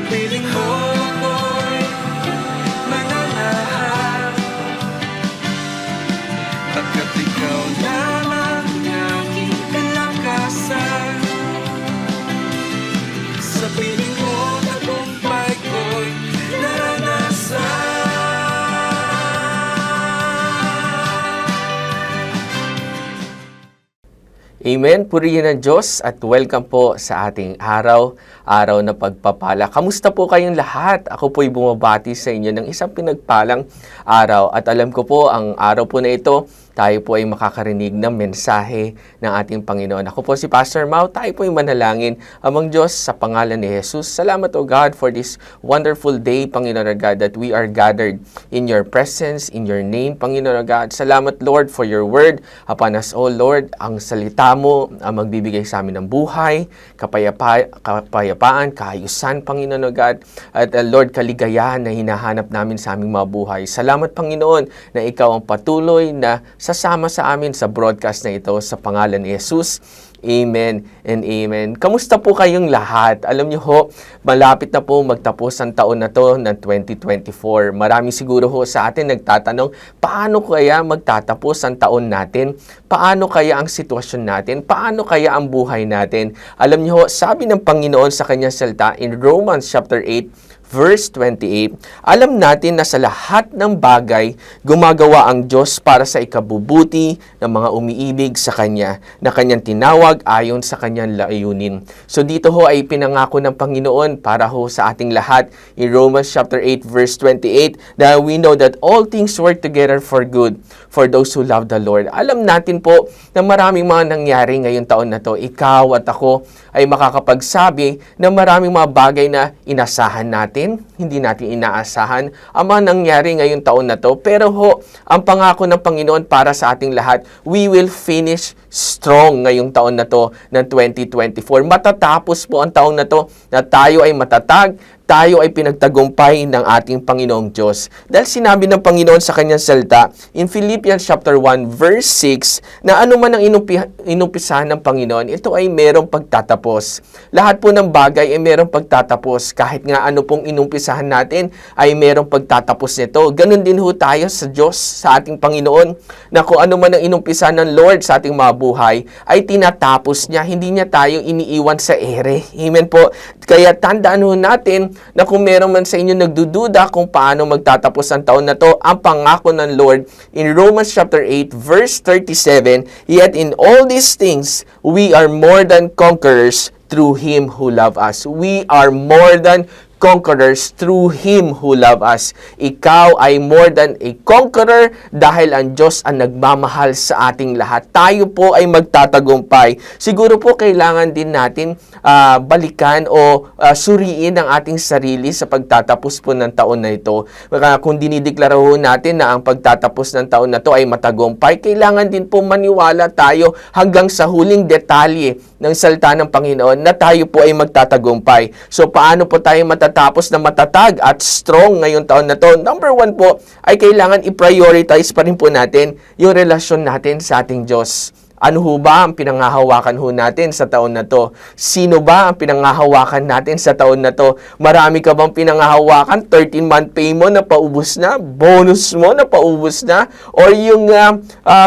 Piling mo ako'y mananahan, pagkat ikaw lamang aking kalakasan. Sa piling mo tagumpay ko'y naranasan. Amen. Purihin ang Diyos at welcome po sa ating araw na pagpapala. Kamusta po kayong lahat? Ako po'y bumabati sa inyo ng isang pinagpalang araw. At alam ko po, ang araw po na ito, tayo po ay makakarinig ng mensahe ng ating Panginoon. Ako po si Pastor Mau, tayo po ay manalangin. Amang Diyos, sa pangalan ni Jesus, salamat o God for this wonderful day, Panginoon o God, that we are gathered in your presence, in your name, Panginoon o God. Salamat, Lord, for your word upon us all, Lord. Ang salita mo ang magbibigay sa amin ng buhay, kapayapaan, kaayusan, Panginoon o God. At Lord, kaligayahan na hinahanap namin sa aming mga buhay. Salamat, Panginoon, na ikaw ang patuloy na sasama sa amin sa broadcast na ito sa pangalan ni Jesus. Amen and amen. Kamusta po kayong lahat? Alam niyo ho, malapit na po magtapos ang taon na to ng 2024. Marami siguro ho sa atin nagtatanong, paano kaya magtatapos ang taon natin? Paano kaya ang sitwasyon natin? Paano kaya ang buhay natin? Alam niyo ho, sabi ng Panginoon sa kanyang salita in Romans chapter 8, Verse 28, alam natin na sa lahat ng bagay, gumagawa ang Diyos para sa ikabubuti ng mga umiibig sa Kanya, na Kanyang tinawag ayon sa Kanyang layunin. So dito ho ay pinangako ng Panginoon para ho sa ating lahat in Romans chapter 8, verse 28, that we know that all things work together for good for those who love the Lord. Alam natin po na maraming mga nangyari ngayong taon na to. Ikaw at ako ay makakapagsabi na maraming mga bagay na inasahan natin, hindi natin inaasahan ang mga nangyari ngayong taon na to. Pero ho, ang pangako ng Panginoon para sa ating lahat, we will finish strong ngayong taon na to ng 2024. Matatapos po ang taon na to na tayo ay matatag, tayo ay pinagtagumpay ng ating Panginoong Diyos. Dahil sinabi ng Panginoon sa kanyang salita in Philippians chapter 1 verse 6 na ano man ang inumpisahan ng Panginoon, ito ay merong pagtatapos. Lahat po ng bagay ay merong pagtatapos. Kahit nga ano pong inumpisahan natin ay merong pagtatapos nito. Ganon din ho tayo sa Diyos, sa ating Panginoon, na kung ano man ang inumpisahan ng Lord sa ating mga buhay ay tinatapos niya. Hindi niya tayo iniiwan sa ere. Amen po. Kaya tandaan ho natin na kung meron man sa inyo nagdududa kung paano magtatapos ang taon na to, ang pangako ng Lord in Romans chapter 8 verse 37, yet in all these things we are more than conquerors through Him who loved us. We are more than conquerors through Him who loved us. Ikaw ay more than a conqueror dahil ang Diyos ang nagmamahal sa ating lahat. Tayo po ay magtatagumpay. Siguro po kailangan din natin balikan o suriin ang ating sarili sa pagtatapos po ng taon na ito. Kung dinideklara ho natin na ang pagtatapos ng taon na to ay matagumpay, kailangan din po maniwala tayo hanggang sa huling detalye ng salita ng Panginoon na tayo po ay magtatagumpay. So paano po tayo matatapos na matatag at strong ngayong taon na to? Number 1 po ay kailangan i-prioritize pa rin po natin yung relasyon natin sa ating Diyos. Ano ho ba ang pinanghahawakan ho natin sa taon na to? Sino ba ang pinanghahawakan natin sa taon na to? Marami ka bang pinanghahawakan? 13-month pay mo na paubos na? Bonus mo na paubos na? Or yung,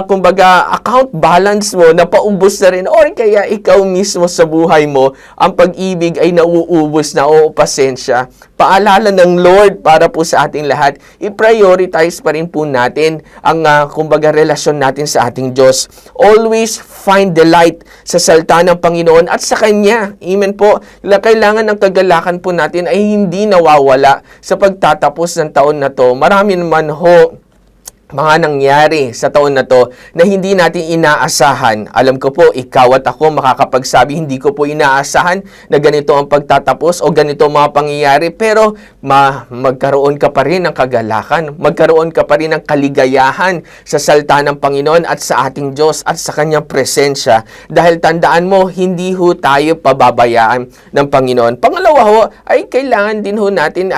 kumbaga, account balance mo na paubos na rin? Or kaya ikaw mismo sa buhay mo, ang pag-ibig ay nauubos na o pasensya? Paalala ng Lord para po sa ating lahat, i-prioritize pa rin po natin ang, kumbaga, relasyon natin sa ating Diyos. Always find delight sa salita ng Panginoon at sa Kanya. Amen po. Kailangan ng kagalakan po natin ay hindi nawawala sa pagtatapos ng taon na to. Marami naman ho mga nangyari sa taon na to na hindi natin inaasahan. Alam ko po, ikaw at ako makakapagsabi, hindi ko po inaasahan na ganito ang pagtatapos o ganito ang mga pangyayari, pero magkaroon ka pa rin ng kagalakan, magkaroon ka pa rin ng kaligayahan sa salita ng Panginoon at sa ating Diyos at sa Kanyang presensya. Dahil tandaan mo, hindi ho tayo pababayaan ng Panginoon. Pangalawa ho, ay kailangan din ho natin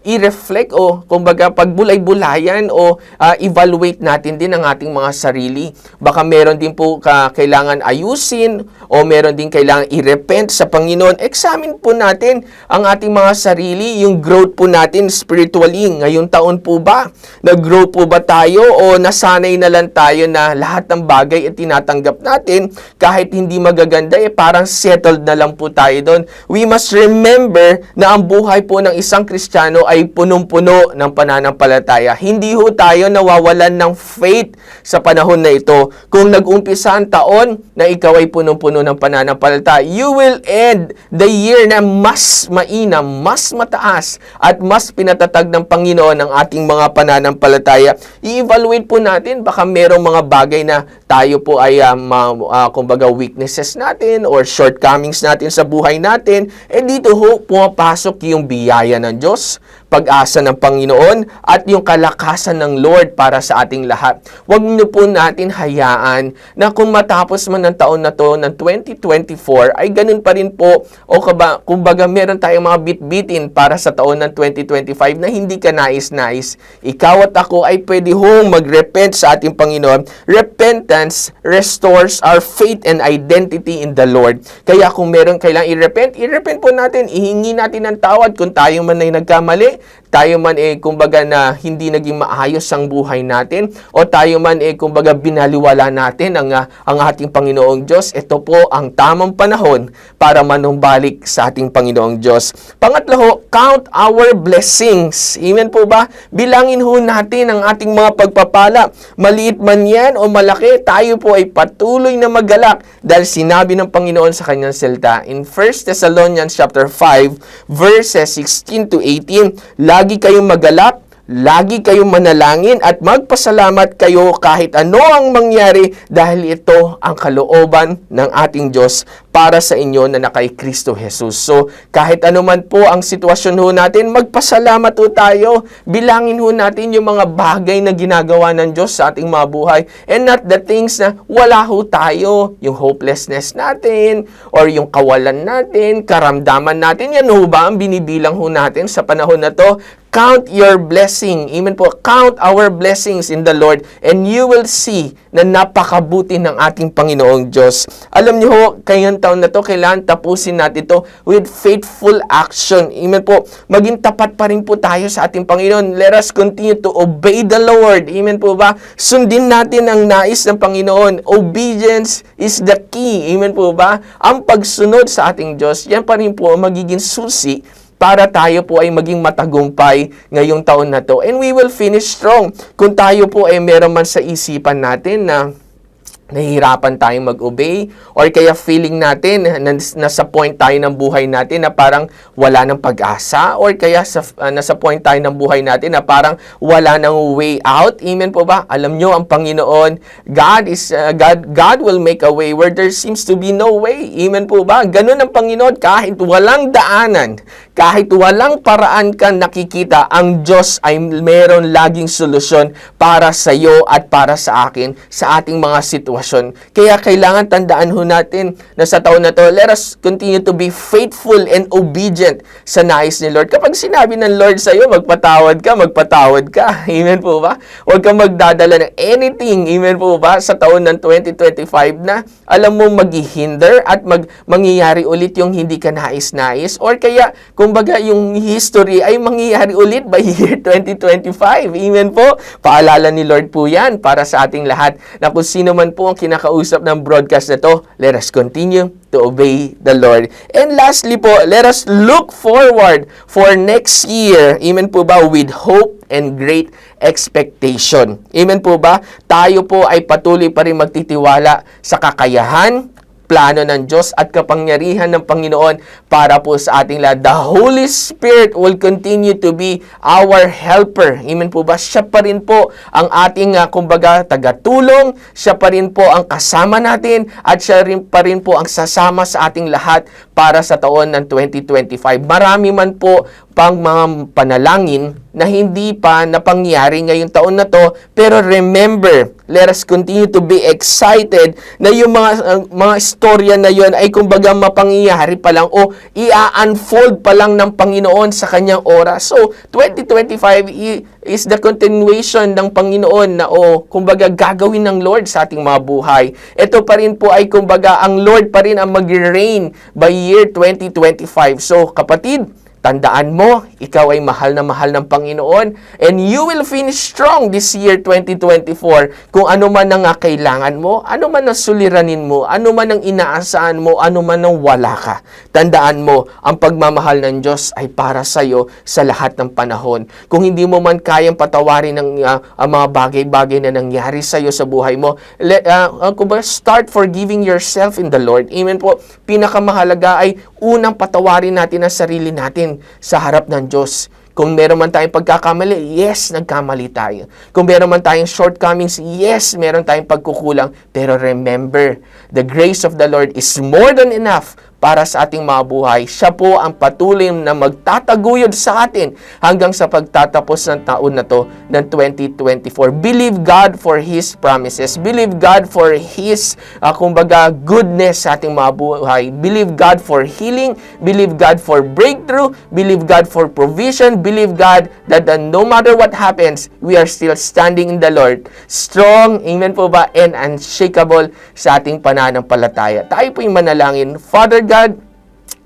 i-reflect o kumbaga pagbulay-bulayan o evaluate natin din ang ating mga sarili. Baka meron din po kailangan ayusin o meron din kailangan i-repent sa Panginoon. Examine po natin ang ating mga sarili, yung growth po natin spiritually. Ngayong taon po ba, nag-grow po ba tayo o nasanay na lang tayo na lahat ng bagay ay tinatanggap natin kahit hindi magaganda, parang settled na lang po tayo doon. We must remember na ang buhay po ng isang Kristiyano ay punong-puno ng pananampalataya. Hindi ho tayo nawawalan ng faith sa panahon na ito. Kung nag-umpisa ang taon na ikaw ay punong-puno ng pananampalataya, you will end the year na mas mainam, mas mataas, at mas pinatatag ng Panginoon ang ating mga pananampalataya. I-evaluate po natin, baka merong mga bagay na tayo po ay kumbaga weaknesses natin or shortcomings natin sa buhay natin, dito ho pumapasok yung biyaya ng Diyos, pag-asa ng Panginoon, at yung kalakasan ng Lord para sa ating lahat. Huwag niyo po natin hayaan na kung matapos man ng taon na to ng 2024 ay ganun pa rin po o kumbaga meron tayong mga bit-bitin para sa taon ng 2025 na hindi ka nais-nais. Ikaw at ako ay pwede hong mag-repent sa ating Panginoon. Repentance restores our faith and identity in the Lord. Kaya kung meron kailangang i-repent po natin, ihingi natin ng tawad kung tayo man ay nagkamali, tayo man kumbaga na hindi naging maayos ang buhay natin, o tayo man kumbaga binaliwala natin ang ating Panginoong Diyos. Ito po ang tamang panahon para manumbalik sa ating Panginoong Diyos. Pangatlo ho, count our blessings. Amen po ba? Bilangin ho natin ang ating mga pagpapala. Maliit man yan o malaki, tayo po ay patuloy na magalak dahil sinabi ng Panginoon sa kanyang salita in 1 Thessalonians chapter 5 verses 16 to 18, lagi kayong magalak, lagi kayong manalangin at magpasalamat kayo kahit ano ang mangyari dahil ito ang kalooban ng ating Diyos para sa inyo na nakay Kristo Jesus. So, kahit ano man po ang sitwasyon ho natin, magpasalamat ho tayo. Bilangin ho natin yung mga bagay na ginagawa ng Diyos sa ating mga buhay and not the things na wala ho tayo. Yung hopelessness natin or yung kawalan natin, karamdaman natin. Yan ho ba ang binibilang ho natin sa panahon na to? Count your blessing. Amen po. Count our blessings in the Lord and you will see na napakabuti ng ating Panginoong Diyos. Alam niyo ho, kayong taon na to, kailangan tapusin natin to with faithful action. Amen po. Maging tapat pa rin po tayo sa ating Panginoon. Let us continue to obey the Lord. Amen po ba? Sundin natin ang nais ng Panginoon. Obedience is the key. Amen po ba? Ang pagsunod sa ating Diyos, yan pa rin po ang magiging susi para tayo po ay maging matagumpay ngayong taon na to. And we will finish strong. Kung tayo po ay meron man sa isipan natin na nahihirapan tayong mag-obey or kaya feeling natin na nasa point tayo ng buhay natin na parang wala ng pag-asa or kaya nasa point tayo ng buhay natin na parang wala ng way out. Amen po ba? Alam nyo, ang Panginoon, God will make a way where there seems to be no way. Amen po ba? Ganun ang Panginoon, kahit walang daanan, kahit walang paraan kang nakikita, ang Diyos ay meron laging solusyon para sa iyo at para sa akin sa ating mga sitwasyon. Kaya kailangan tandaan ho natin na sa taon na to, let us continue to be faithful and obedient sa nais ni Lord. Kapag sinabi ng Lord sa iyo, magpatawad ka, magpatawad ka. Amen po ba? Huwag kang magdadala ng anything. Amen po ba? Sa taon ng 2025 na alam mo maghihinder at mangyayari ulit yung hindi ka nais-nais or kaya kumbaga yung history ay mangyayari ulit by year 2025. Amen po? Paalala ni Lord po yan para sa ating lahat na kung sino man po ang kinakausap ng broadcast na to, let us continue to obey the Lord. And lastly po, let us look forward for next year. Amen po ba? With hope and great expectation. Amen po ba? Tayo po ay patuloy pa rin magtitiwala sa kakayahan, plano ng Diyos at kapangyarihan ng Panginoon para po sa ating lahat. The Holy Spirit will continue to be our helper. Amen po ba? Siya pa rin po ang ating kumbaga tagatulong, siya pa rin po ang kasama natin at siya rin pa rin po ang sasama sa ating lahat para sa taon ng 2025. Marami man po pang mga panalangin na hindi pa napangyari ngayong taon na to. Pero remember, let us continue to be excited na yung mga istorya na yon ay kumbaga mapangyayari pa lang o i-unfold pa lang ng Panginoon sa kanyang oras. So, 2025 is the continuation ng Panginoon na kumbaga gagawin ng Lord sa ating mga buhay. Ito pa rin po ay kumbaga ang Lord pa rin ang mag-reign by year 2025. So, kapatid, tandaan mo, ikaw ay mahal ng Panginoon, and you will finish strong this year 2024. Kung ano man ang kailangan mo, ano man ang suliranin mo, ano man ang inaasahan mo, ano man ang wala ka. Tandaan mo, ang pagmamahal ng Diyos ay para sa iyo sa lahat ng panahon. Kung hindi mo man kayang patawarin ang mga bagay-bagay na nangyari sa iyo sa buhay mo, start forgiving yourself in the Lord. Amen po. Pinakamahalaga ay unang patawarin natin ang sarili natin sa harap ng Diyos. Kung meron man tayong pagkakamali, yes, nagkamali tayo. Kung meron man tayong shortcomings, yes, meron tayong pagkukulang. Pero remember, the grace of the Lord is more than enough para sa ating mga buhay. Siya po ang patuloy na magtataguyod sa atin hanggang sa pagtatapos ng taon na to ng 2024. Believe God for His promises. Believe God for His, kumbaga, goodness sa ating mga buhay. Believe God for healing. Believe God for breakthrough. Believe God for provision. Believe God that no matter what happens, we are still standing in the Lord. Strong, amen po ba, and unshakable sa ating pananampalataya. Tayo po yung manalangin. Father God,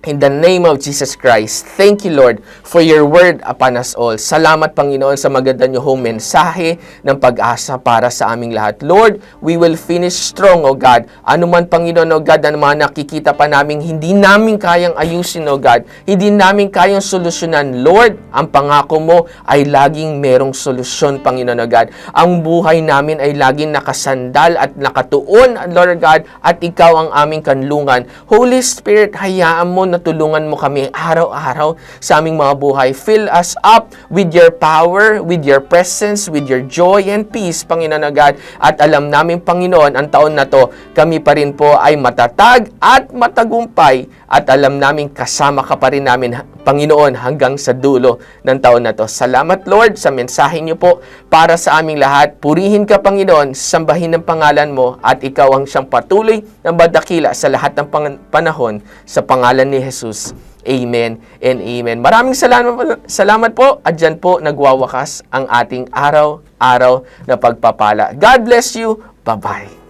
in the name of Jesus Christ, thank you, Lord, for your word upon us all. Salamat, Panginoon, sa maganda niyo hong mensahe ng pag-asa para sa aming lahat. Lord, we will finish strong, O God. Ano man, Panginoon, O God, na mga nakikita pa namin, hindi namin kayang ayusin, O God. Hindi namin kayang solusyonan. Lord, ang pangako mo ay laging merong solusyon, Panginoon, O God. Ang buhay namin ay laging nakasandal at nakatuon, Lord God, at ikaw ang aming kanlungan. Holy Spirit, hayaan mo na tulungan mo kami araw-araw sa aming mga buhay. Fill us up with your power, with your presence, with your joy and peace, Panginoon God. At alam namin, Panginoon, ang taon na to, kami pa rin po ay matatag at matagumpay. At alam namin, kasama ka pa rin namin, Panginoon, hanggang sa dulo ng taon na to. Salamat, Lord, sa mensahe niyo po para sa aming lahat. Purihin ka, Panginoon, sambahin ang pangalan mo, at ikaw ang siyang patuloy na madakila sa lahat ng panahon, sa pangalan ni Jesus. Amen and amen. Maraming salamat po, at dyan po nagwawakas ang ating araw-araw na pagpapala. God bless you. Bye-bye.